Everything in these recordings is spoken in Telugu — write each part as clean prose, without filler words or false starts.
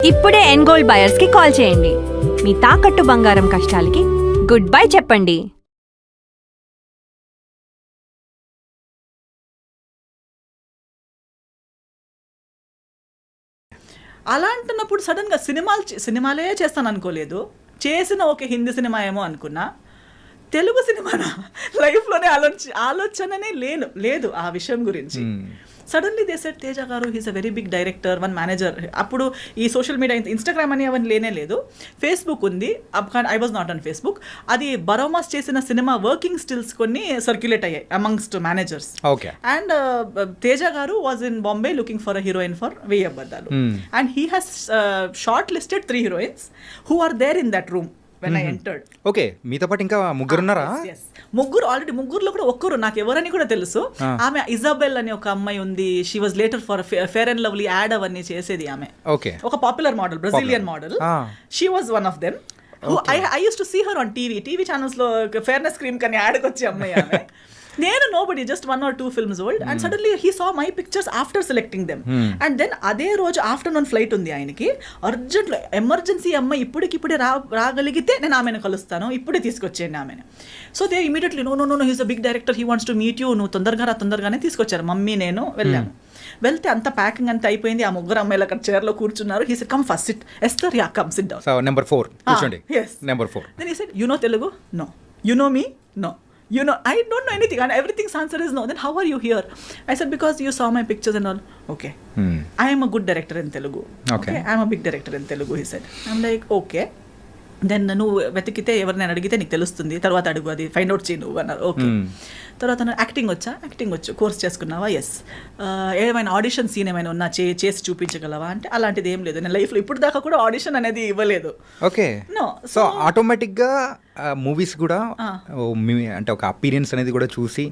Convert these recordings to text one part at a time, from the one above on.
ఇప్పుడే ఎన్గోల్డ్ బయర్స్ కి కాల్ చేయండి. మీ తాకట్టు బంగారం కష్టాలకి గుడ్ బై చెప్పండి. అలా అంటున్నప్పుడు సడన్గా సినిమాలే చేస్తాను అనుకోలేదు. చేసిన ఒక హిందీ సినిమా ఏమో అనుకున్నా, తెలుగు సినిమానా లైఫ్లోనే ఆలోచననే లేదు ఆ విషయం గురించి. సడన్లీ దే సెడ్ తేజ గారు he's a very big director, one manager. అప్పుడు ఈ సోషల్ మీడియా ఇన్స్టాగ్రామ్ అని అవన్నీ లేనే లేదు, ఫేస్బుక్ ఉంది. I was not on Facebook. అది బరోమాస్ చేసిన సినిమా వర్కింగ్ స్టిల్స్ కొన్ని సర్క్యులేట్ అయ్యాయి amongst managers. And Teja garu was in Bombay looking for a heroine for వెయ్యి అబద్ధాలు. And he has short listed 3 heroines who are there in that room when I entered. Okay, మీతో పాటు ఇంకా ముగ్గురు ఉన్నారా? ఆల్రెడీ ముగ్గురులో కూడా ఒక్కరు నాకు ఎవరని కూడా తెలుసు. ఆమె ఇజాబెల్ అని ఒక అమ్మాయి ఉంది. She was later for fair and lovely ad అవన్నీ చేసేది ఆమె. ఓకే, ఒక popular model, Brazilian model. She was one of them. I use to see her on TV channels లో ఫేర్నెస్ క్రీమ్ కని యాడ్కి వచ్చే అమ్మాయి ఆమె. నేను nobody, just 1 or 2 films old. And suddenly he saw my pictures after selecting them. And then అదే రోజు ఆఫ్టర్నూన్ ఫ్లైట్ ఉంది ఆయనకి. అర్జెంట్లో ఎమర్జెన్సీ అమ్మాయి ఇప్పుడే రాగలిగితే నేను ఆమెను కలుస్తాను, ఇప్పుడే తీసుకొచ్చేయండి ఆమెను. So they immediately know he's a big director, he wants to meet you, నువ్వు తొందరగానే తీసుకొచ్చారు. మమ్మీ నేను వెళ్ళాము. వెళ్తే అంత ప్యాకింగ్ అంతా అయిపోయింది. ఆ ముగ్గురు అమ్మాయిలు అక్కడ చైర్లో కూర్చున్నారు. He said come first SIT. Esther, yeah come SIT down. So number 4 కూర్చోండి. yes, number 4. then he said, you know Telugu? No. You know me? No. You know, I don't know anything, and everything's answer is no. Then how are you here? I said, because you saw my pictures and all. Okay. I am a good director in Telugu. Okay. I am a big director in Telugu, he said. I'm like, okay. Then నువ్వు వెతికితే ఎవరినైనా అడిగితే నీకు తెలుస్తుంది, తర్వాత అడుగు, అది ఫైండ్ అవుట్ చేయి నువ్వు అన్నారు. ఓకే. తర్వాత యాక్టింగ్ వచ్చు, కోర్స్ చేసుకున్నావా? ఎస్. ఏమైనా ఆడిషన్ సీన్ ఏమైనా ఉన్నా చేసి చూపించగలవా అంటే అలాంటిది ఏం లేదు. నేను లైఫ్లో ఇప్పుడు దాకా కూడా ఆడిషన్ అనేది ఇవ్వలేదు. ఓకే. నో. సో ఆటోమేటిక్గా మూవీస్ కూడా అంటే ఒక అపీరియన్స్ అనేది కూడా చూసి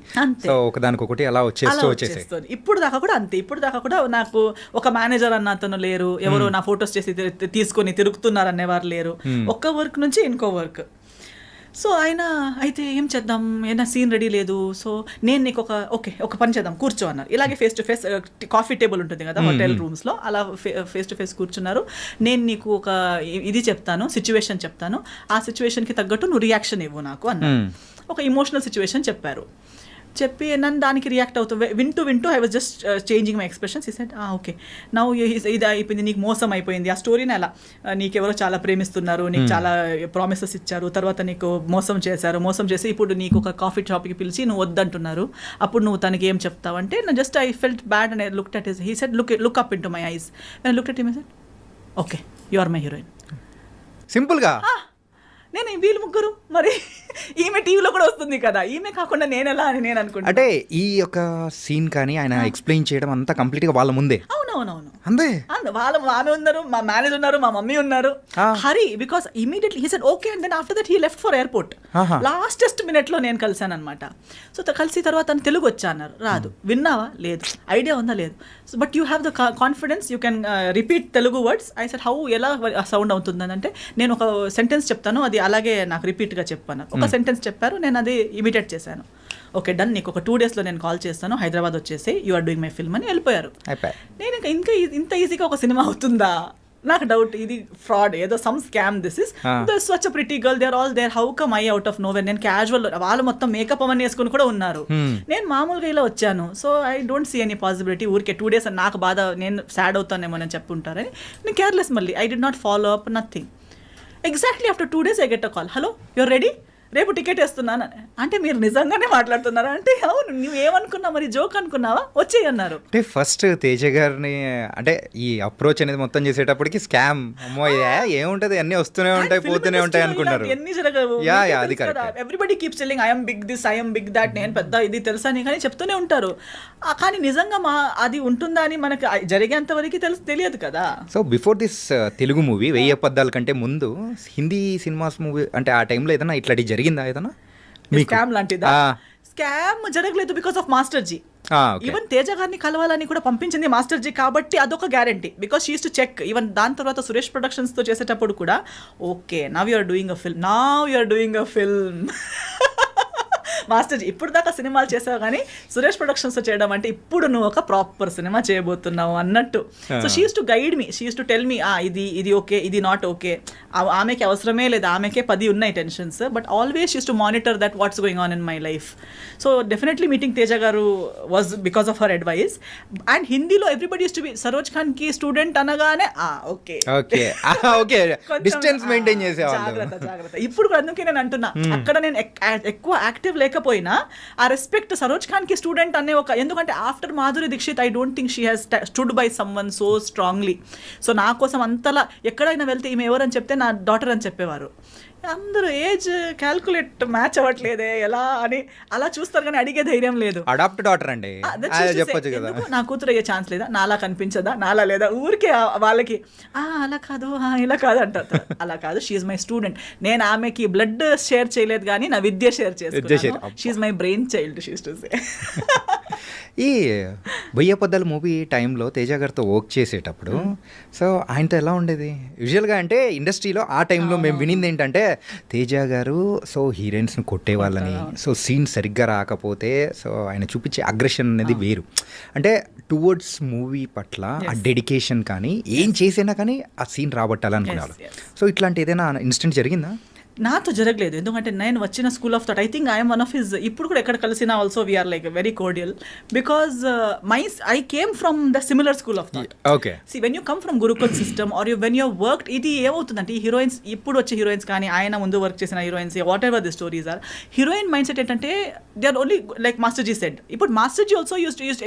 సో ఒకదానికొకటి అలా వచ్చేస్తాయి. ఇప్పుడు దాకా కూడా అంతే. ఇప్పుడు దాకా కూడా నాకు ఒక మేనేజర్ అన్న అతను లేరు, ఎవరో నా ఫొటోస్ చేసి తీసుకొని తిరుగుతున్నారు అనేవారు లేరు. ఒక్క వర్క్ నుంచి ఇంకో వర్క్. సో ఆయన అయితే ఏం చేద్దాం, ఏదైనా సీన్ రెడీ లేదు, సో నేను నీకు ఒక పని చేద్దాం, కూర్చో అన్నారు. ఇలాగే face to face coffee table ఉంటుంది కదా హోటల్ రూమ్స్లో, అలా ఫేస్ టు ఫేస్ కూర్చున్నారు. నేను నీకు ఒక ఇది చెప్తాను, సిచ్యువేషన్ చెప్తాను, ఆ సిచ్యువేషన్కి తగ్గట్టు నువ్వు రియాక్షన్ ఇవ్వు నాకు అన్నారు. ఒక ఇమోషనల్ సిచ్యువేషన్ చెప్పి నన్ను దానికి రియాక్ట్ అవుతూ వింటూ I was just changing my expressions. ఈ సెడ్ ఓకే నౌ ఇది అయిపోయింది, నీకు మోసం అయిపోయింది. ఆ స్టోరీని అలా నీకెవరో చాలా ప్రేమిస్తున్నారు, నీకు చాలా ప్రామిసెస్ ఇచ్చారు, తర్వాత నీకు మోసం చేసి ఇప్పుడు నీకు ఒక కాఫీ షాప్కి పిలిచి నువ్వు వద్దంటున్నారు, అప్పుడు నువ్వు తనకి ఏం చెప్తావు అంటే నా just I felt bad and I looked at his. He said look up in to my eyes. And looked at him and said okay you are my heroine. సింపుల్గా. నేను వీళ్ళు ముగ్గురు, మరి ఈమె టీవీలో కూడా వస్తుంది కదా, ఈమె కాకుండా నేను ఎలా అని నేను అనుకుంటా. అంటే ఈ యొక్క సీన్ కానీ ఆయన ఎక్స్ప్లెయిన్ చేయడం అంతా కంప్లీట్గా వాళ్ళ ముందే. అవునవునవును, అంతే. ఆమె ఉన్నారు, మా మేనేజర్ ఉన్నారు, మా మమ్మీ ఉన్నారు. Hari because immediately he said okay and then after that he left for airport. Lastest మినిట్లో నేను కలిసాను అనమాట. సో కలిసి తర్వాత తెలుగు వచ్చా అన్నారు. రాదు. విన్నావా? లేదు. ఐడియా ఉందా? లేదు. So but you have the confidence, you can repeat Telugu words. I said how, ఎలా సౌండ్ అవుతుందని అంటే నేను ఒక సెంటెన్స్ చెప్తాను, అది అలాగే నాకు రిపీట్గా చెప్పాను. ఒక సెంటెన్స్ చెప్పారు, నేను అది ఇమిటేట్ చేశాను. ఓకే డన్, నీకు ఒక 2 daysలో నేను కాల్ చేస్తాను, హైదరాబాద్ వచ్చేసి you are doing my film అని వెళ్ళిపోయారు. నేను ఇంకా ఇంత ఈజీగా ఒక సినిమా అవుతుందా నాకు డౌట్. ఇది ఫ్రాడ్, ఏదో some scam. This is such a pretty girl, they are all there, how come I out of nowhere. నేను క్యాజువల్, వాళ్ళు మొత్తం మేకప్ అవన్నీ వేసుకుని కూడా ఉన్నారు, నేను మామూలుగా ఇలా వచ్చాను. So I don't see any possibility. ఊరికే 2 days అని నాకు బాధ, నేను సాడ్ అవుతానేమో అని చెప్పుంటారని నేను కేర్లెస్. మళ్ళీ I did not follow up nothing. Exactly after 2 days I get a call, hello you're ready, రేపు టికెట్ వేస్తున్నాను. అంటే మీరు నిజంగానే మాట్లాడుతున్నారా అంటే అవును. నువ్వు ఏమనుకున్నావు, మరి జోక్ అనుకున్నావా, వచ్చేయి అన్నారు. అంటే ఫస్ట్ తేజ గారిని అంటే ఈ అప్రోచ్ అనేది మొత్తం చేసేటప్పటికి స్కామ్, అమ్మో ఏముంటది, అన్ని వస్తూనే ఉంటాయి పోతూనే ఉంటాయి అనుకున్నారు. ఎన్ని జరగవు. Everybody keeps telling I'm big this, I'm big that, నేను పెద్ద ఇది తెలుసా అని కానీ చెప్తూనే ఉంటారు. కానీ నిజంగా అది ఉంటుందా అని మనకి జరిగేంత వరకు తెలియదు కదా. So before this Telugu movie 1000 అబద్ధాల కంటే ముందు హిందీ సినిమాస్ మూవీ అంటే ఆ టైంలో ఏదైనా ఇట్లాంటి జరిగిందా? ఏదైనా స్కామ్ లాంటిదా? స్కామ్ జరగలేదు because of master ji. Even Teja గారిని కలవాలని కూడా పంపించింది మాస్టర్ జీ కాబట్టి అదొక guarantee. Because she use to check. Even దాని తర్వాత సురేష్ ప్రొడక్షన్స్ తో చేసేటప్పుడు కూడా okay now you are doing a film, master ఇప్పుడు దాకా సినిమాలు చేసావు కానీ సురేష్ ప్రొడక్షన్స్ చేయడం అంటే ఇప్పుడు నువ్వు ఒక ప్రాపర్ సినిమా చేయబోతున్నావు అన్నట్టు. So she use to guide me, she use to tell me ఇది ఓకే, ఇది నాట్ ఓకే. ఆమెకి అవసరమే లేదు, ఆమెకే 10 ఉన్నాయి tensions, but always she use to monitor that what's going on in my life. So definitely meeting Teja garu was because of her advice. And హిందీలో everybody use to be Saroj Khan కి స్టూడెంట్ అనగానే ఓకే ఓకే డిస్టెన్స్ మెయింటైన్ చేసేవాళ్ళు. జాగ్రత్త. ఇప్పుడు కూడా అందుకే నేను అంటున్నా, అక్కడ నేను ఎక్కువ యాక్టివ్ లేకపోయినా ఆ రెస్పెక్ట్ సరోజ్ ఖాన్ కి స్టూడెంట్ అనే ఒక, ఎందుకంటే after Madhuri Dixit I don't think she has stood by someone so strongly. So నా కోసం అంతలా ఎక్కడైనా వెళ్తే ఈమె ఎవరని చెప్తే నా డాటర్ అని చెప్పేవారు. అందరూ ఏజ్ క్యాల్కులేట్ మ్యాచ్ అవ్వట్లేదే ఎలా అని అలా చూస్తారు కానీ అడిగే ధైర్యం లేదు. అడాప్ట్ డాటర్ అండి చెప్పొచ్చు కదా, నా కూతురు అయ్యే ఛాన్స్ లేదా, నాలా కనిపించదా, నాలా లేదా, ఊరికే వాళ్ళకి అలా కాదు ఇలా కాదు అంటారు. అలా కాదు, షీఈ్ మై స్టూడెంట్. నేను ఆమెకి బ్లడ్ షేర్ చేయలేదు కానీ నా విద్య షేర్ చేసుకున్నాను. She's my brain child, she's to say. ఈ బొయ్య పొద్దల మూవీ టైంలో తేజ గారితో వర్క్ చేసేటప్పుడు సో ఆయనతో ఎలా ఉండేది? యూజువల్గా అంటే ఇండస్ట్రీలో ఆ టైంలో మేము వినింది ఏంటంటే తేజ గారు సో హీరోయిన్స్ని కొట్టేవాళ్ళని, సో సీన్ సరిగ్గా రాకపోతే సో ఆయన చూపించే అగ్రెషన్ అనేది వేరు. అంటే టువర్డ్స్ మూవీ పట్ల ఆ డెడికేషన్ కానీ ఏం చేసినా కానీ ఆ సీన్ రాబట్టాలనుకున్నారు. సో ఇట్లాంటి ఏదైనా ఇన్సిడెంట్ జరిగిందా? నాతో జరగలేదు, ఎందుకంటే నేను వచ్చిన school of thought. I think I'm one of his, ఇప్పుడు కూడా ఎక్కడ కలిసినా also we're like very cordial because I came from the similar school of thought. Okay, see when you come from gurukul system or you when you worked, ఇది ఏమవుతుందంటే ఈ హీరోయిన్స్ ఇప్పుడు వచ్చే హీరోయిన్స్ కానీ ఆయన ముందు వర్క్ చేసిన heroines whatever the stories are, heroine mind set ఏంటంటే they are only like master ji said. ఇప్పుడు master ji also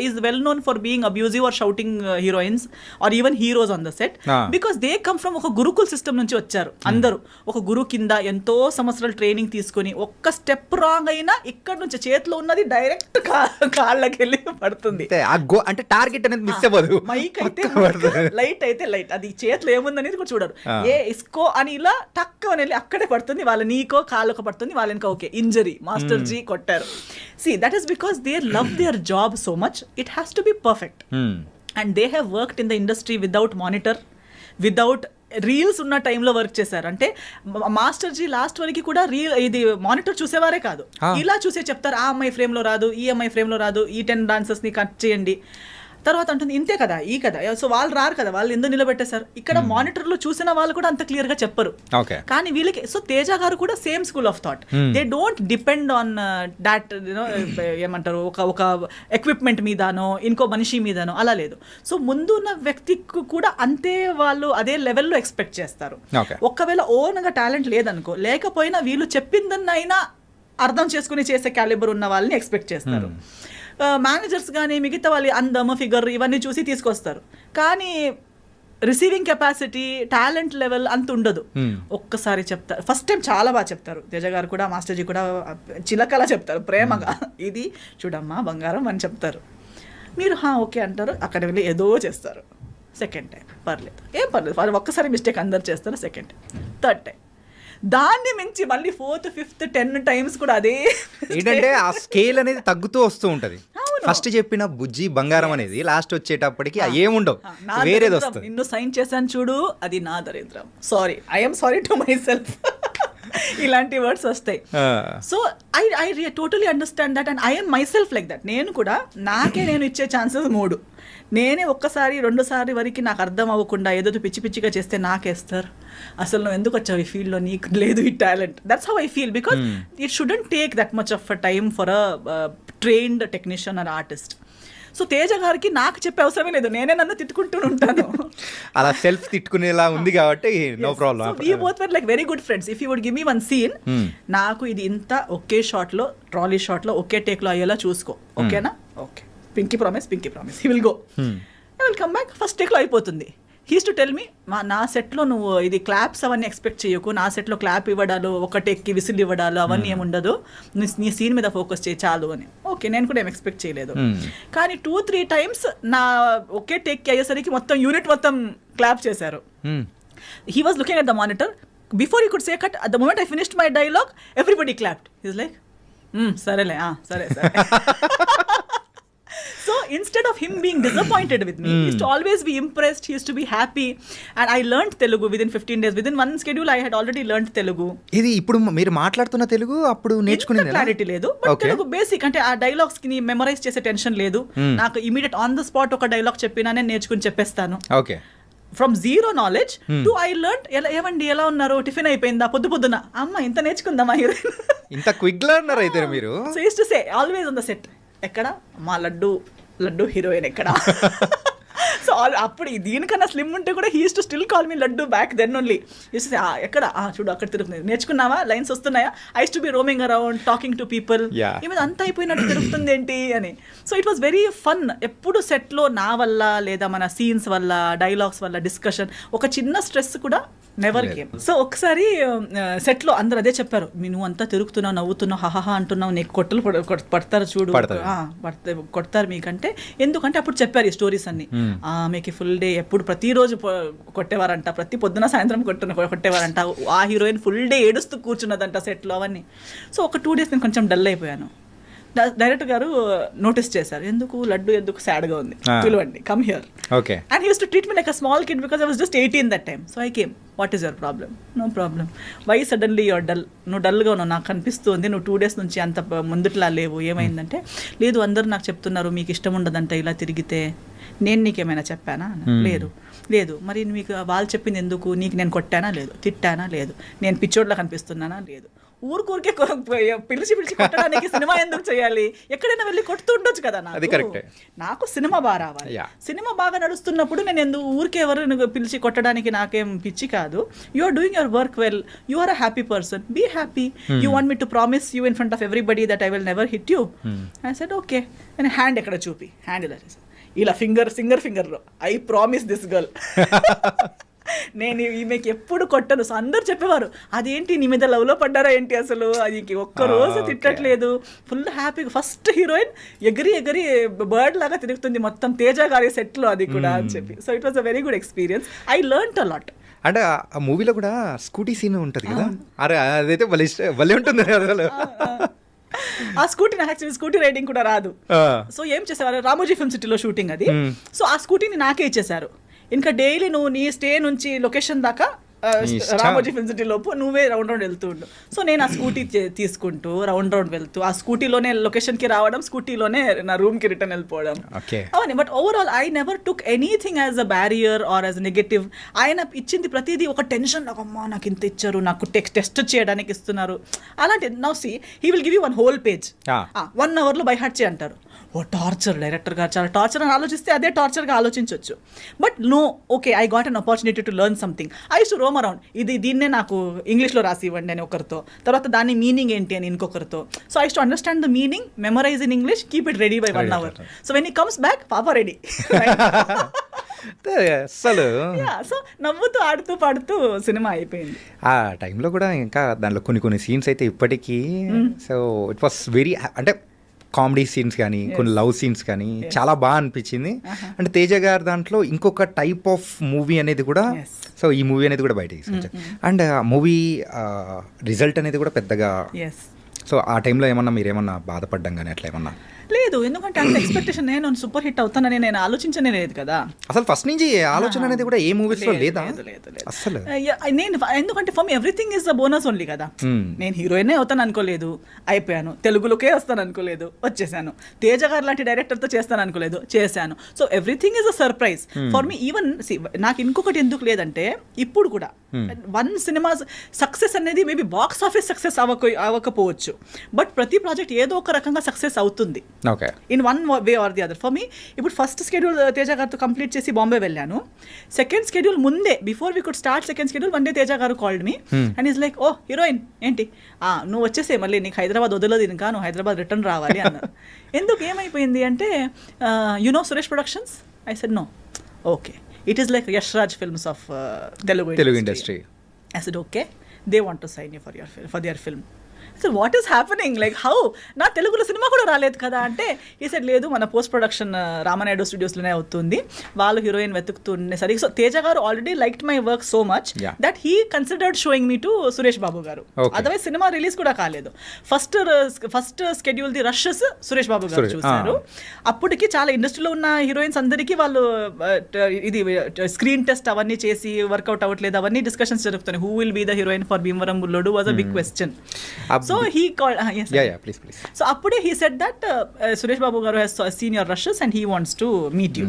is well known for being abusive or shouting heroines or even heroes on the set because they come from ఒక గురుకుల్ సిస్టమ్ నుంచి వచ్చారు. అందరూ ఒక గురు కింద ఎంతో సంవత్సరాలు ట్రైనింగ్ తీసుకుని ఒక్క స్టెప్ రాంగ్ అయినా ఇక్కడ నుంచి చేతిలో ఉన్నది డైరెక్ట్ కాళ్ళకి వెళ్ళి పడుతుంది. అంటే టార్గెట్ అనేది మిస్ అవ్వదు. మైక్ అయితే లైట్ అయితే లైట్, అది చేతిలో ఏముందనేది కూడా చూడరు. ఇస్కో అని ఇలా టక్ అని వెళ్ళి అక్కడే పడుతుంది, వాళ్ళ నీకో కాళ్ళకో పడుతుంది, వాళ్ళకి ఓకే ఇంజరీ, మాస్టర్ జీ కొట్టారు. See, that is because they love their job so much. It has to be perfect. And they have worked in the industry without monitor, without reels ఉన్న టైంలో వర్క్ చేశారు. అంటే మాస్టర్ జీ లాస్ట్ వరకు కూడా ఇది మానిటర్ చూసేవారే కాదు, ఇలా చూసే చెప్తారు ఆ అమ్మాయి ఫ్రేమ్లో రాదు, ఈ అమ్మాయి ఫ్రేమ్లో రాదు, ఈ 10 డాన్సర్స్ని కట్ చేయండి. తర్వాత అంటుంది ఇంతే కదా ఈ కదా, సో వాళ్ళు రారు కదా, వాళ్ళు ఎందుకు నిలబెట్టేశారు. ఇక్కడ మానిటర్లో చూసిన వాళ్ళు కూడా అంత క్లియర్గా చెప్పరు. కానీ వీళ్ళకి, సో తేజ గారు కూడా same school of thought. They don't depend on that ఏమంటారు ఒక ఎక్విప్మెంట్ మీదనో ఇంకో మనిషి మీదనో, అలా లేదు. సో ముందు ఉన్న వ్యక్తికి కూడా అంతే వాళ్ళు అదే లెవెల్లో ఎక్స్పెక్ట్ చేస్తారు. ఒకవేళ ఓన్గా టాలెంట్ లేదనుకో, లేకపోయినా వీళ్ళు చెప్పిందన్నైనా అర్థం చేసుకుని చేసే క్యాలిబర్ ఉన్న వాళ్ళని ఎక్స్పెక్ట్ చేస్తారు. మేనేజర్స్ కానీ మిగతా వాళ్ళు అందము ఫిగర్ ఇవన్నీ చూసి తీసుకొస్తారు, కానీ రిసీవింగ్ కెపాసిటీ టాలెంట్ లెవెల్ అంత ఉండదు. ఒక్కసారి చెప్తారు, ఫస్ట్ టైం చాలా బాగా చెప్తారు. తేజ గారు కూడా మాస్టర్జీ కూడా చిలకలా చెప్తారు ప్రేమగా, ఇది చూడమ్మా బంగారం అని చెప్తారు. మీరు ఓకే అంటారు, అక్కడ వెళ్ళి ఏదో చేస్తారు. సెకండ్ టైం పర్లేదు, ఏం పర్లేదు, వాళ్ళు ఒక్కసారి మిస్టేక్ అందరు చేస్తారు. సెకండ్ టైం, థర్డ్ టైం, దాన్ని మించి మళ్ళీ 4th 5th 10 టైమ్స్ కూడా అదే ఏంటంటే ఆ స్కేల్ అనేది తగ్గుతూ వస్తూ ఉంటది. ఫస్ట్ చెప్పిన బుజ్జి బంగారం అనేది లాస్ట్ వచ్చేటప్పటికి ఏముండవు, వేరేది వస్తుంది. నిన్ను సైన్ చేశాను చూడు, అది నా దరిద్రం, sorry, I'm sorry to my self, ఇలాంటి వర్డ్స్ వస్తాయి. So I totally understand that and I'm my self like that. నేను కూడా నాకే నేను ఇచ్చే ఛాన్సెస్ 3. నేనే ఒక్కసారి 2 సార్లు వరకు నాకు అర్థం అవ్వకుండా ఏదో పిచ్చి పిచ్చిగా చేస్తే నాకేస్తారు, అసలు నువ్వు ఎందుకు వచ్చావు ఈ ఫీల్డ్లో, నీకు లేదు ఈ talent. That's how I feel because it shouldn't take that much of a time for a trained technician are artist. So Teja గారికి నాకు చెప్పే అవసరమే లేదు, నేనే నన్ను తిట్టుకుంటూ ఉంటాను. అలా సెల్ఫ్ తిట్టుకునేలా ఉంది కాబట్టి no problem. We both were like very good friends. If you would give me one scene, నాకు ఇది ఇంత ఒకే షాట్లో ట్రాలీ షాట్లో ఒకే టేక్లో అయ్యేలా చూసుకో, ఓకేనా? Okay, pinky promise, he will go, I will come back, first టేక్లో అయిపోతుంది. హీస్ టు టెల్ మీ, నా సెట్లో నువ్వు ఇది క్లాప్స్ అవన్నీ ఎక్స్పెక్ట్ చేయకు, నా సెట్లో క్లాప్ ఇవ్వడాలు, ఒక టేక్కి విసిల్ ఇవ్వడాలు అవన్నీ ఏముండదు, నీ సీన్ మీద ఫోకస్ చేయి చాలు అని. ఓకే, నేను కూడా ఏం ఎక్స్పెక్ట్ చేయలేదు. కానీ 2-3 టైమ్స్ నా ఒకే టేక్కి అయ్యేసరికి మొత్తం యూనిట్ మొత్తం క్లాప్ చేశారు. He was looking at the monitor before he could say cut. At the moment I finished my dialogue everybody clapped. He's like సరేలే, సరే సరే. So instead of him being disappointed with me, he used to always be impressed, he used to be happy. And I learned Telugu within 15 days. Within one schedule, I had already learned Telugu. ఇది ఇప్పుడు మీరు మాట్లాడుతున్న తెలుగు అప్పుడు నేర్చుకునేది క్లారిటీ లేదు, బట్ తెలుగు బేసిక్ అంటే ఆ డైలాగ్స్ కి మెమరైజ్ చేసే టెన్షన్ లేదు. నాకు ఇమీడియట్ ఆన్ ద స్పాట్ ఒక డైలాగ్ చెప్పినా నేను నేర్చుకుని చెప్పేస్తాను. Okay. From zero knowledge to I learn. ఏమండి ఎలా ఉన్నారు, టిఫిన్ అయిపోయిందా, పొద్దున అమ్మ ఇంత నేర్చుకుందామా హీరోయిన్, ఇంత క్విక్ లెర్నర్ అయితే మీరు. So use to say always on the set, ఎక్కడ మా లడ్డు హీరోయిన్ ఎక్కడ. సో అప్పుడు దీనికన్నా స్లిమ్ ఉంటే కూడా he used to still call me laddu back then only. Used to say ఎక్కడ చూడు అక్కడ తిరుగుతుంది, నేర్చుకున్నావా, లైన్స్ వస్తున్నాయా, I use to be roaming around talking to people, ఈమె అంతా అయిపోయినట్టు తిరుగుతుంది ఏంటి అని. So it was very fun. ఎప్పుడు సెట్లో నా వల్ల లేదా మన సీన్స్ వల్ల డైలాగ్స్ వల్ల డిస్కషన్ ఒక చిన్న స్ట్రెస్ కూడా నెవర్ గేమ్. సో ఒకసారి సెట్లో అందరు అదే చెప్పారు, నువ్వు అంతా తిరుగుతున్నావు, నవ్వుతున్నావు, హహా అంటున్నావు, నీకు కొట్టలు పడతారు చూడు, కొడతారు మీకంటే. ఎందుకంటే అప్పుడు చెప్పారు ఈ స్టోరీస్ అన్ని. మీకు ఫుల్ డే ఎప్పుడు ప్రతిరోజు కొట్టేవారంట, ప్రతి పొద్దున సాయంత్రం కొట్టేవారంట, ఆ హీరోయిన్ ఫుల్ డే ఏడుస్తూ కూర్చున్నదంట సెట్లో అవన్నీ. సో ఒక 2 days నేను కొంచెం డల్ అయిపోయాను. డైరెక్టర్ గారు నోటీస్ చేశారు, ఎందుకు సాడ్గా ఉంది, పిలవండి, come here. Okay. And he used to treat me like a small kid because I was just 18 that time. So I came, what is your problem? No problem. Why suddenly your dull? నువ్వు డల్గా ఉన్నావు, నాకు కనిపిస్తుంది, నువ్వు 2 days నుంచి అంత ముందుట్లా లేవు, ఏమైందంటే, లేదు అందరూ నాకు చెప్తున్నారు మీకు ఇష్టం ఉండదంట ఇలా తిరిగితే, నేను నీకేమైనా చెప్పానా? లేదు. మరి మీకు వాళ్ళు చెప్పింది ఎందుకు? నీకు నేను కొట్టానా? లేదు. తిట్టానా? లేదు. నేను పిచ్చోడ్లా కనిపిస్తున్నానా? లేదు. ఊరికే పిలిచి కొట్టడానికి సినిమా ఎందుకు చేయాలి? ఎక్కడైనా వెళ్ళి కొడుతూ ఉండొచ్చు కదా. నాకు సినిమా బాగా రావాలి. సినిమా బాగా నడుస్తున్నప్పుడు నేను ఎందుకు ఊరికే ఎవరు పిలిచి కొట్టడానికి నాకేం పిచ్చి కాదు. You are doing your work well, you are a happy person, be happy. You want me to promise you in front of everybody that I will never hit you. I said okay. నేను హ్యాండ్ ఎక్కడ చూపి, హ్యాండ్ ఇలా ఫింగర్లో ఐ ప్రామిస్ దిస్ గర్ల్. నేను ఈమెకి ఎప్పుడు కొట్టను. సో అందరు చెప్పేవారు, అదేంటి నీ మీద లవ్లో పడ్డారా ఏంటి, అసలు అది ఒక్కరోజు తిట్టట్లేదు, ఫుల్ హ్యాపీగా. ఫస్ట్ హీరోయిన్ ఎగిరి బర్డ్ లాగా తిరుగుతుంది మొత్తం తేజ గారి సెట్లో, అది కూడా అని చెప్పి. So it was a very good experience. I learned a lot. అంటే ఆ మూవీలో కూడా స్కూటీ సీన్ ఉంటుంది కదా, అరే అదైతే భలే ఉంటుంది అసలు. ఆ స్కూటీ నాకు యాక్చువల్లీ స్కూటీ రైడింగ్ కూడా రాదు. సో ఏం చేసేవారు, రామోజీ ఫిల్మ్ సిటీలో షూటింగ్ అది. సో ఆ స్కూటీని నాకే ఇచ్చేసారు. ఇంకా డైలీ నువ్వు నీ స్టే నుంచి లొకేషన్ దాకా రామోజీ ఫిల్మ్ సిటీ లోపు నువ్వే రౌండ్ వెళ్తూ ఉండు. సో నేను ఆ స్కూటీ తీసుకుంటూ రౌండ్ వెళ్తూ ఆ స్కూటీలోనే లొకేషన్కి రావడం, స్కూటీలోనే నా రూమ్కి రిటర్న్ వెళ్ళిపోవడం అవన్నీ. But overall I never took anything as a barrier or as negative. ఆయన ఇచ్చింది ప్రతిదీ ఒక టెన్షన్, అమ్మా నాకు ఇంత ఇచ్చారు, నాకు టెస్ట్ చేయడానికి ఇస్తున్నారు అలాంటి. Now see he will give you 1 whole page, 1 hourలో బై హార్ట్ చేయి అంటారు. ఓ టార్చర్, డైరెక్టర్ గారు చాలా టార్చర్ అని ఆలోచిస్తే అదే టార్చర్గా ఆలోచించవచ్చు. But no, okay I got an opportunity to learn something. I use to roam around, దీన్నే నాకు ఇంగ్లీష్లో రాసి ఇవ్వండి అని ఒకరితో, తర్వాత దాని మీనింగ్ ఏంటి అని ఇంకొకరితో. So I use to understand the meaning, memorize in English, keep it ready by 1 hour. So when he comes back, పాపా రెడీ. అసలు సో నవ్వుతూ ఆడుతూ పాడుతూ సినిమా అయిపోయింది. ఆ టైంలో కూడా ఇంకా దాంట్లో కొన్ని సీన్స్ అయితే ఇప్పటికీ, సో ఇట్ వాస్ వెరీ, అంటే కామెడీ సీన్స్ కానీ కొన్ని లవ్ సీన్స్ కానీ చాలా బాగా అనిపించింది. అంటే తేజ గారు దాంట్లో ఇంకొక టైప్ ఆఫ్ మూవీ అనేది కూడా, సో ఈ మూవీ అనేది కూడా బయట తీసుకొచ్చారు. అండ్ మూవీ రిజల్ట్ అనేది కూడా పెద్దగా, సో ఆ టైంలో ఏమన్నా మీరేమన్నా బాధపడ్డం కానీ అట్లా ఏమన్నా? లేదు, ఎందుకంటే అంత ఎక్స్పెక్టేషన్, నేను సూపర్ హిట్ అవుతానని నేను ఆలోచించనే లేదు కదా అసలు. ఫస్ట్ నుంచి ఆలోచన అనేది కూడా ఏ మూవీస్ లో లేదా అసలు. నేను ఎందుకంటే for me everything is the bonus only కదా. నేను హీరోయినే అవుతాను అనుకోలేదు, అయిపోయాను. తెలుగులోకే వస్తాను అనుకోలేదు, వచ్చేసాను. తేజ గారు లాంటి డైరెక్టర్తో చేస్తాను అనుకోలేదు, చేశాను. So everything is a surprise for me. Even నాకు ఇంకొకటి ఎందుకు లేదంటే, ఇప్పుడు కూడా 1 సినిమా సక్సెస్ అనేది మేబీ బాక్స్ ఆఫీస్ సక్సెస్ అవ్వకపోవచ్చు, బట్ ప్రతి ప్రాజెక్ట్ ఏదో ఒక రకంగా సక్సెస్ అవుతుంది in 1 way or the other. For me ఇప్పుడు ఫస్ట్ షెడ్యూల్ తేజ గారితో కంప్లీట్ చేసి బాంబే వెళ్ళాను. సెకండ్ షెడ్యూల్ ముందే, before we could start second schedule, 1 day Teja garu called me and is like, oh heroine ఏంటి, నువ్వు వచ్చేసే, మళ్ళీ నీకు హైదరాబాద్ వదలదు ఇంకా, నువ్వు హైదరాబాద్ రిటర్న్ రావాలి అన్నారు. ఎందుకు, ఏమైపోయింది అంటే, you know Suresh productions? I said no. Okay, it is like Yash Raj films of Telugu industry. I said, okay, they want to sign you for their film. Sir what is happening like how నా తెలుగులో సినిమా కూడా రాలేదు కదా అంటే ఈ సెడ్ లేదు మన పోస్ట్ ప్రొడక్షన్ రామానాయుడు స్టూడియోస్లోనే అవుతుంది, వాళ్ళు heroine వెతుకుతుండేసరికి. So Teja garu already liked my work so much that he considered showing me to Suresh Babu garu. Otherwise cinema release కూడా కాలేదు. First schedule the rushes Suresh Babu garu చూశారు. అప్పటికి చాలా ఇండస్ట్రీలో ఉన్న హీరోయిన్స్ అందరికీ వాళ్ళు ఇది స్క్రీన్ టెస్ట్ అవన్నీ చేసి వర్కౌట్ అవ్వట్లేదు, అవన్నీ డిస్కషన్స్ జరుగుతున్నాయి. Who will be the heroine for Bhimavaram Bullodu was a big question. So he called, yes. Yeah, please. So appude he said that Suresh Babu garu has seen your rushes and he wants to meet you.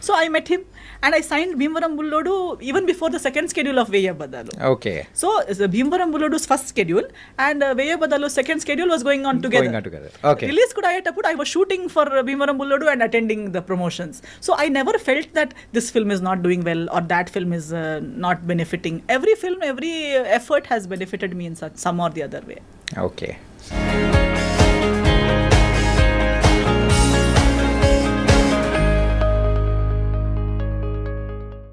So I met him and I signed Bhimvaram Bullodu even before the second schedule of Veya Badalu. Okay. So Bhimvaram Bullodu's first schedule and Veya Badalu's second schedule was going on together. Okay. Release kuda ayetappudu I was shooting for Bhimvaram Bullodu and attending the promotions. So I never felt that this film is not doing well or that film is not benefiting. Every film, every effort has benefited me in some or the other way. Okay.